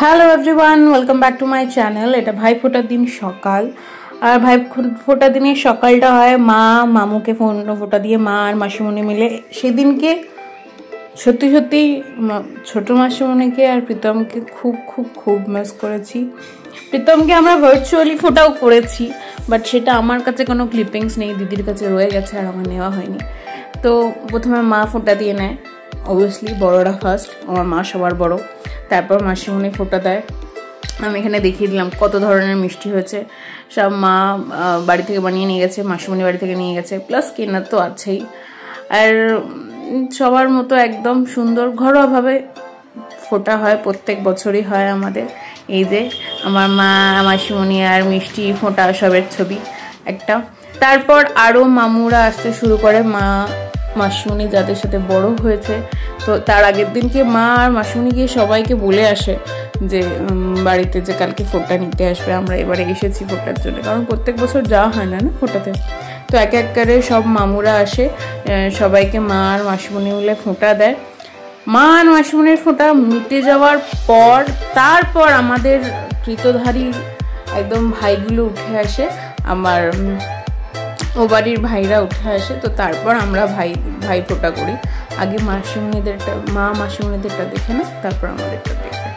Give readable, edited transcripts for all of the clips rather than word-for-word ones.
Hello everyone, welcome back to my channel. এটা ভাই ফোটার দিন সকাল। আর ভাই ফোটার দিনের সকালটা হয় মা মামুকে ফোটা দিয়ে মা আর মাসিমণি মিলে। সেদিনকে সত্যি সত্যি ছোটো মাসিমণিকে আর প্রীতমকে খুব খুব খুব মিস করেছি। প্রীতমকে আমরা ভার্চুয়ালি ফোটাও করেছি, বাট সেটা আমার কাছে কোনো ক্লিপিংস নেই, দিদির কাছে রয়ে গেছে আর আমার নেওয়া হয়নি। তো প্রথমে মা ফোটা দিয়ে নেয়, অবভিয়াসলি বড়রা ফার্স্ট, আমার মা সবার বড়। তারপর মাসিমণি ফোটা দেয়। আমি এখানে দেখিয়ে দিলাম কত ধরনের মিষ্টি হয়েছে। সব মা বাড়ি থেকে বানিয়ে নিয়ে গেছে, মাসিমণি বাড়ি থেকে নিয়ে গেছে, প্লাস কেনার তো আছেই। আর সবার মতো একদম সুন্দর ঘরোয়াভাবে ফোটা হয়, প্রত্যেক বছরই হয় আমাদের। এই যে আমার মা মাসিমণি আর মিষ্টি ফোটা সবের ছবি একটা। তারপর আরও মামুরা আসতে শুরু করে, মা মাসিমণি যাদের সাথে বড় হয়েছে। তো তার আগের দিনকে মা আর মাসিমণি গিয়ে সবাইকে বলে আসে যে বাড়িতে যে কালকে ফোটা নিতে আসবে, আমরা এবারে এসেছি ফোটার জন্য, কারণ প্রত্যেক বছর যাওয়া হয় না না ফোটাতে। তো এক এক করে সব মামুরা আসে, সবাইকে মা আর মাসিমণি মিলে ফোঁটা দেয়। মা আর মাসিমণির ফোঁটা মিটে যাওয়ার পর তারপর আমাদের কৃতধারী একদম ভাইগুলো উঠে আসে, আমার ও বাড়ির ভাইরা উঠে আসে। তো তারপর আমরা ভাই ফোঁটা করি। আগে মাসিমণিদেরটা, মা মাসিমণিদেরটা দেখে না, তারপর আমাদেরটা দেখে।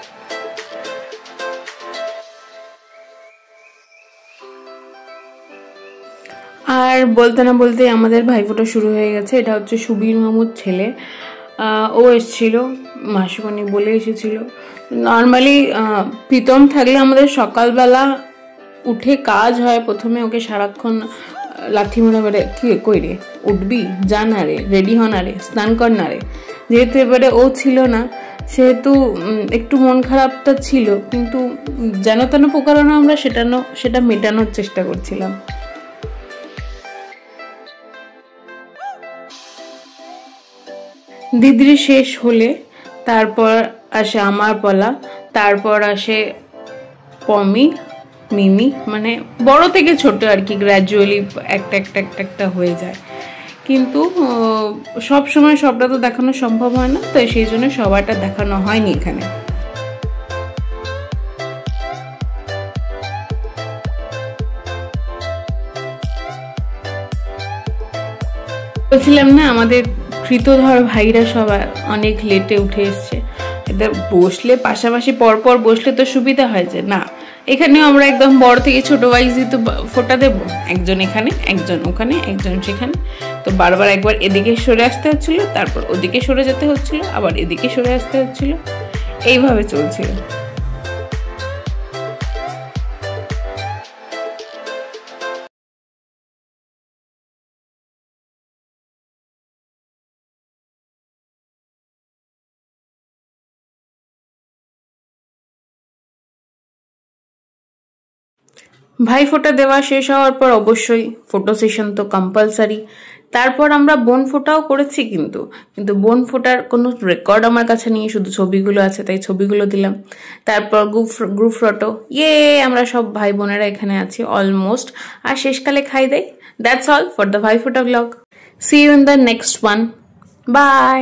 আর বলতে না বলতে আমাদের ভাইফোঁটা শুরু হয়ে গেছে। এটা হচ্ছে সুবীর মামুর ছেলে, ও এসেছিল, মাসিমণি বলে এসেছিল। নর্মালি প্রীতম থাকলে আমাদের সকালবেলা উঠে কাজ হয়। প্রথমে ওকে সারাক্ষণ লাথি মনে করে, কি কই রে, উঠবি, যা না রে, রেডি হ না রে, স্নান কর না রে। যেহেতু এবারে ও ছিল না, সেহেতু একটু মন খারাপটা ছিল, কিন্তু যেন তেন প্রকারণে আমরা সেটা মেটানোর চেষ্টা করছিলাম। দিদির শেষ হলে তারপর আসে আমার পালা, তারপর আসে পমি, মিমি, মানে বড় থেকে ছোট আর কি, গ্র্যাজুয়ালি একটা হয়ে যায়। কিন্তু সব সময় সবটা তো দেখানো সম্ভব হয় না, তাই সেই জন্য সবাইটা দেখানো হয়নি এখানে। বলছিলাম না আমাদের কৃতধর ভাইরা সবাই অনেক লেটে উঠে এসছে। এদের বসলে পাশাপাশি পরপর বসলে তো সুবিধা হয় যে না, এখানেও আমরা একদম বড় থেকে ছোট ওয়াইজই তো ফোটা দেবো, একজন এখানে, একজন ওখানে, একজন সেখানে। তো বারবার একবার এদিকে সরে আসতে হচ্ছিল, তারপর ওদিকে সরে যেতে হচ্ছিল, আবার এদিকে সরে আসতে হচ্ছিল, এইভাবে চলছিল। ভাই ফোঁটা দেওয়া শেষ হওয়ার পর অবশ্যই ফটো সেশন তো কম্পালসারি। তারপর আমরা বোন ফোঁটাও করেছি, কিন্তু বোন ফোঁটার কোনো রেকর্ড আমার কাছে নেই, শুধু ছবিগুলো আছে, তাই ছবিগুলো দিলাম। তারপর গ্রুপ ফটো, আমরা সব ভাই বোনেরা এখানে আছি অলমোস্ট। আর শেষকালে খাই দেয়। That's all for the Bhai Phonta blog. See you in the next one. By.